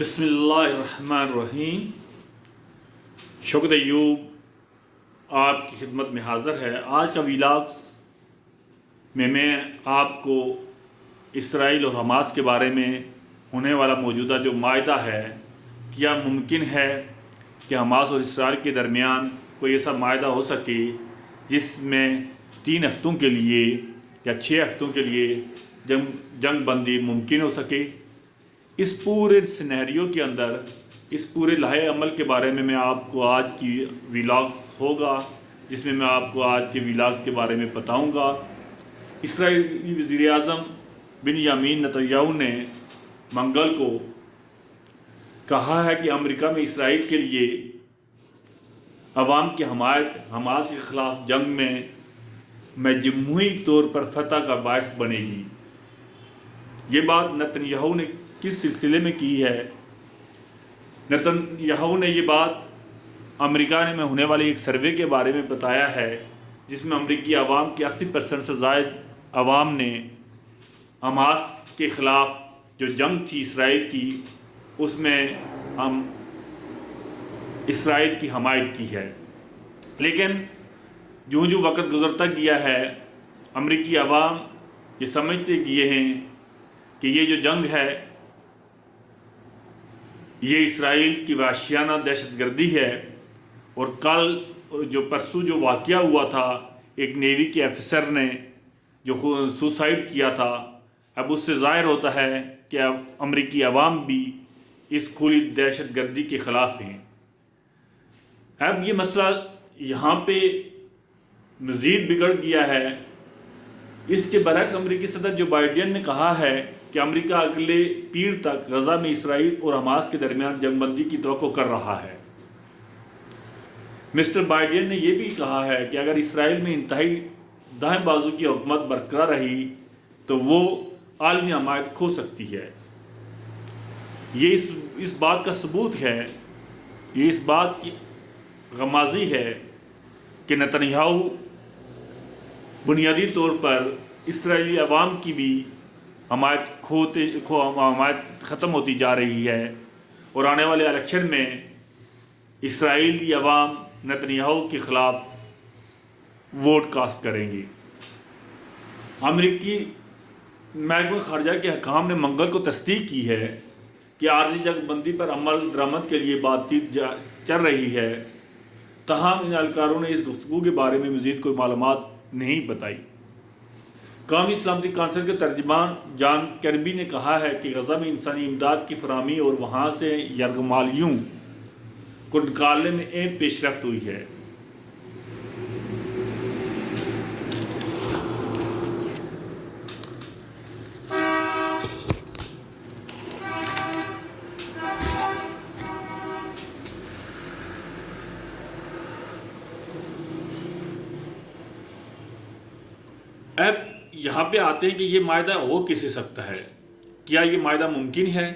بسم اللہ الرحمن الرحیم۔ شوکت ایوب آپ کی خدمت میں حاضر ہے۔ آج کا ویلاگ میں آپ کو اسرائیل اور حماس کے بارے میں ہونے والا موجودہ جو معاہدہ ہے، کیا ممکن ہے کہ حماس اور اسرائیل کے درمیان کوئی ایسا معاہدہ ہو سکے جس میں 3 ہفتوں کے لیے یا 6 ہفتوں کے لیے جنگ بندی ممکن ہو سکے۔ اس پورے سینیریو کے اندر، اس پورے لائحہ عمل کے بارے میں آپ کو آج کی ویلاگز ہوگا، جس میں آپ کو آج کے ویلاگز کے بارے میں بتاؤں گا۔ اسرائیلی وزیر اعظم بنیامین نتنیاہو نے منگل کو کہا ہے کہ امریکہ میں اسرائیل کے لیے عوام کی حمایت حماس کے خلاف جنگ میں مجموعی طور پر فتح کا باعث بنے گی۔ یہ بات نتنیاہو نے کس سلسلے میں کی ہے؟ نتنیاہو نے یہ بات امریکہ میں ہونے والی ایک سروے کے بارے میں بتایا ہے، جس میں امریکی عوام کی 80% سے زائد عوام نے حماس کے خلاف جو جنگ تھی اسرائیل کی، اس میں اسرائیل کی حمایت کی ہے۔ لیکن جو وقت گزرتا گیا ہے، امریکی عوام یہ سمجھتے گئے ہیں کہ یہ جو جنگ ہے یہ اسرائیل کی وحشیانہ دہشت گردی ہے، اور کل پرسوں جو واقعہ ہوا تھا، ایک نیوی کے افسر نے جو سوسائڈ کیا تھا، اب اس سے ظاہر ہوتا ہے کہ اب امریکی عوام بھی اس کھلی دہشت گردی کے خلاف ہیں۔ اب یہ مسئلہ یہاں پہ مزید بگڑ گیا ہے۔ اس کے برعکس امریکی صدر جو بائیڈن نے کہا ہے کہ امریکہ اگلے پیر تک غزہ میں اسرائیل اور حماس کے درمیان جنگ بندی کی توقع کر رہا ہے۔ مسٹر بائیڈن نے یہ بھی کہا ہے کہ اگر اسرائیل میں انتہائی دائیں بازو کی حکومت برقرار رہی تو وہ عالمی حمایت کھو سکتی ہے۔ یہ اس بات کا ثبوت ہے، یہ اس بات کی غمازی ہے کہ نتنیاہو بنیادی طور پر اسرائیلی عوام کی بھی حمایت ختم ہوتی جا رہی ہے، اور آنے والے الیکشن میں اسرائیلی عوام نتنیاہو کے خلاف ووٹ کاسٹ کریں گے۔ امریکی محکمہ خارجہ کے حکام نے منگل کو تصدیق کی ہے کہ عارضی جنگ بندی پر عمل درآمد کے لیے بات چیت چل رہی ہے، تاہم ان اہلکاروں نے اس گفتگو کے بارے میں مزید کوئی معلومات نہیں بتائی۔ قومی سلامتی کونسل کے ترجمان جان کربی نے کہا ہے کہ غزہ میں انسانی امداد کی فراہمی اور وہاں سے یرغمالیوں کو نکالنے میں اہم پیش رفت ہوئی ہے۔ اب یہاں پہ آتے ہیں کہ یہ معاہدہ ہو کیسے سکتا ہے؟ کیا یہ معاہدہ ممکن ہے؟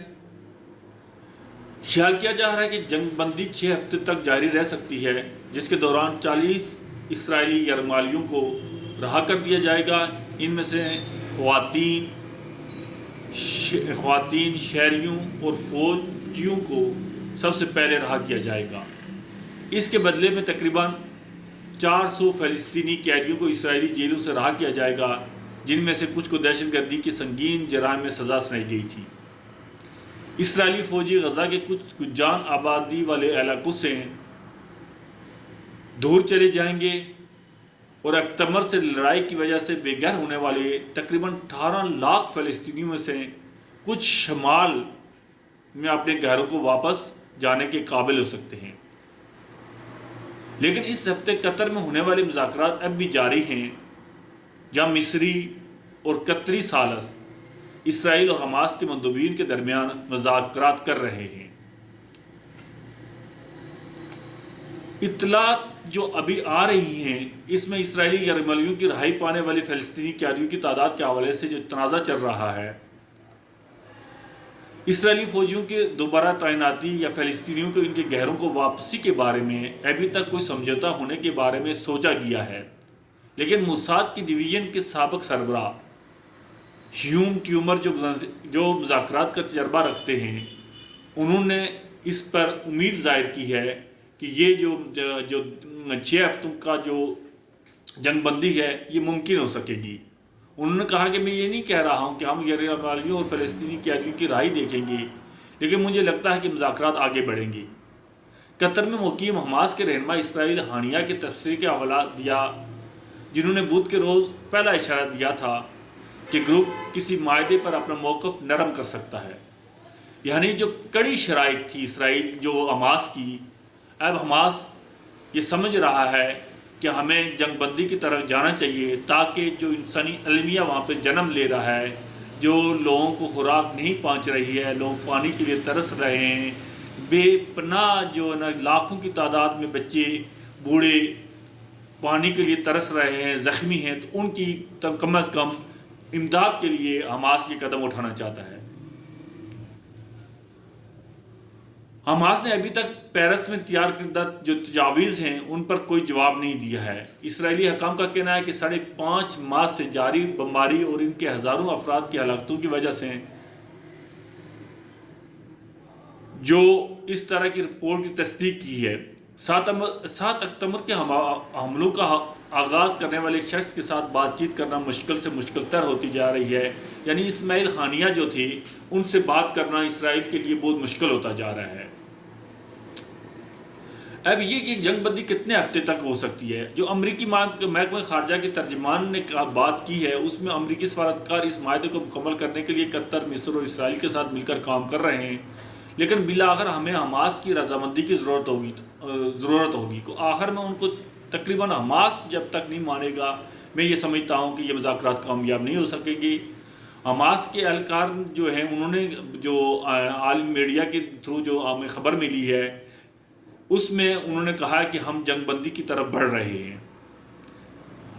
خیال کیا جا رہا ہے کہ جنگ بندی 6 ہفتے تک جاری رہ سکتی ہے، جس کے دوران 40 اسرائیلی یرغمالیوں کو رہا کر دیا جائے گا۔ ان میں سے خواتین، شہریوں اور فوجیوں کو سب سے پہلے رہا کیا جائے گا۔ اس کے بدلے میں تقریباً 400 فلسطینی قیدیوں کو اسرائیلی جیلوں سے رہا کیا جائے گا، جن میں سے کچھ کو دہشت گردی کے سنگین جرائم میں سزا سنائی گئی تھی۔ اسرائیلی فوجی غزہ کے کچھ جان آبادی والے علاقوں سے دور چلے جائیں گے، اور اکتوبر سے لڑائی کی وجہ سے بے گھر ہونے والے تقریباً 18 لاکھ فلسطینیوں میں سے کچھ شمال میں اپنے گھروں کو واپس جانے کے قابل ہو سکتے ہیں۔ لیکن اس ہفتے قطر میں ہونے والے مذاکرات اب بھی جاری ہیں، جہاں مصری اور قطری ثالث اسرائیل اور حماس کے مندوبین کے درمیان مذاکرات کر رہے ہیں۔ اطلاعات جو ابھی آ رہی ہیں، اس میں اسرائیلی یرغمالیوں کی رہائی پانے والے فلسطینی قیدیوں کی تعداد کے حوالے سے جو تنازع چل رہا ہے، اسرائیلی فوجیوں کے دوبارہ تعیناتی یا فلسطینیوں کو ان کے گھروں کو واپسی کے بارے میں ابھی تک کوئی سمجھوتہ ہونے کے بارے میں سوچا گیا ہے۔ لیکن موساد کی ڈویژن کے سابق سربراہ ہیوم ٹیومر جو مذاکرات کا تجربہ رکھتے ہیں، انہوں نے اس پر امید ظاہر کی ہے کہ یہ جو 6 ہفتوں کا جو جنگ بندی ہے یہ ممکن ہو سکے گی۔ انہوں نے کہا کہ میں یہ نہیں کہہ رہا ہوں کہ ہم یرغمالیوں اور فلسطینی قیادیوں کی رائے دیکھیں گے، لیکن مجھے لگتا ہے کہ مذاکرات آگے بڑھیں گے۔ قطر میں مقیم حماس کے رہنما اسرائیل ہانیہ کے تبصرے کا حوالہ دیا، جنہوں نے بدھ کے روز پہلا اشارہ دیا تھا کہ گروپ کسی معاہدے پر اپنا موقف نرم کر سکتا ہے، یعنی جو کڑی شرائط تھی اسرائیل جو حماس کی، اب حماس یہ سمجھ رہا ہے کہ ہمیں جنگ بندی کی طرف جانا چاہیے، تاکہ جو انسانی المیہ وہاں پہ جنم لے رہا ہے، جو لوگوں کو خوراک نہیں پہنچ رہی ہے، لوگ پانی کے لیے ترس رہے ہیں، بے پناہ جو ہے نا لاکھوں کی تعداد میں بچے بوڑھے پانی کے لیے ترس رہے ہیں، زخمی ہیں، تو ان کی کم از کم امداد کے لیے حماس یہ قدم اٹھانا چاہتا ہے۔ حماس نے ابھی تک پیرس میں تیار کردہ جو تجاویز ہیں ان پر کوئی جواب نہیں دیا ہے۔ اسرائیلی حکام کا کہنا ہے کہ 5.5 ماہ سے جاری بمباری اور ان کے ہزاروں افراد کی ہلاکتوں کی وجہ سے جو اس طرح کی رپورٹ کی تصدیق کی ہے، 7 اکتوبر کے حملوں کا آغاز کرنے والے شخص کے ساتھ بات چیت کرنا مشکل سے مشکل تر ہوتی جا رہی ہے، یعنی اسماعیل ہانیہ جو تھے ان سے بات کرنا اسرائیل کے لیے بہت مشکل ہوتا جا رہا ہے۔ اب یہ کہ جنگ بندی کتنے ہفتے تک ہو سکتی ہے، جو امریکی محکمہ خارجہ کے ترجمان نے بات کی ہے اس میں امریکی سفارتکار اس معاہدے کو مکمل کرنے کے لیے قطر، مصر اور اسرائیل کے ساتھ مل کر کام کر رہے ہیں، لیکن بالآخر ہمیں حماس کی رضامندی کی ضرورت ہوگی کو آخر میں ان کو تقریباً حماس جب تک نہیں مانے گا، میں یہ سمجھتا ہوں کہ یہ مذاکرات کامیاب نہیں ہو سکے گی۔ حماس کے اہلکار جو ہیں انہوں نے جو عالمی میڈیا کے تھرو جو ہمیں خبر ملی ہے اس میں انہوں نے کہا کہ ہم جنگ بندی کی طرف بڑھ رہے ہیں۔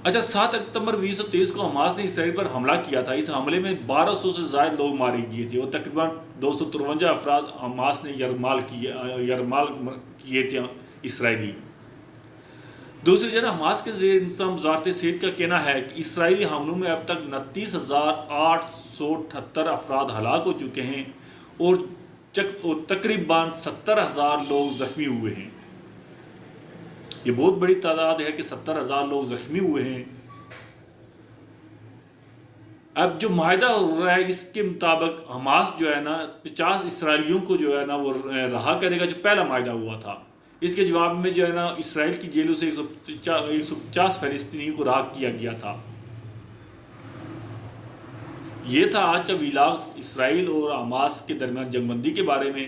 اچھا، 7 اکتوبر 2023 کو حماس نے اسرائیل پر حملہ کیا تھا۔ اس حملے میں 1200 سے زائد لوگ مارے گئے تھے اور تقریباً 253 افراد حماس نے یرغمال کیے تھے اسرائیلی۔ دوسری جانب حماس کے زیر انتظام وزارت صحت کا کہنا ہے کہ اسرائیلی حملوں میں اب تک 29,878 افراد ہلاک ہو چکے ہیں اور تقریباً 70,000 لوگ زخمی ہوئے ہیں۔ یہ بہت بڑی تعداد ہے کہ 70,000 لوگ زخمی ہوئے ہیں۔ اب جو معاہدہ ہو رہا ہے اس کے مطابق حماس جو ہے نا 50 اسرائیلیوں کو جو ہے نا وہ رہا کرے گا، جو پہلا معاہدہ ہوا تھا۔ اس کے جواب میں جو ہے نا اسرائیل کی جیلوں سے 150 فلسطینیوں کو رہا کیا گیا تھا۔ یہ تھا آج کا ویلاگ اسرائیل اور حماس کے درمیان جنگ بندی کے بارے میں۔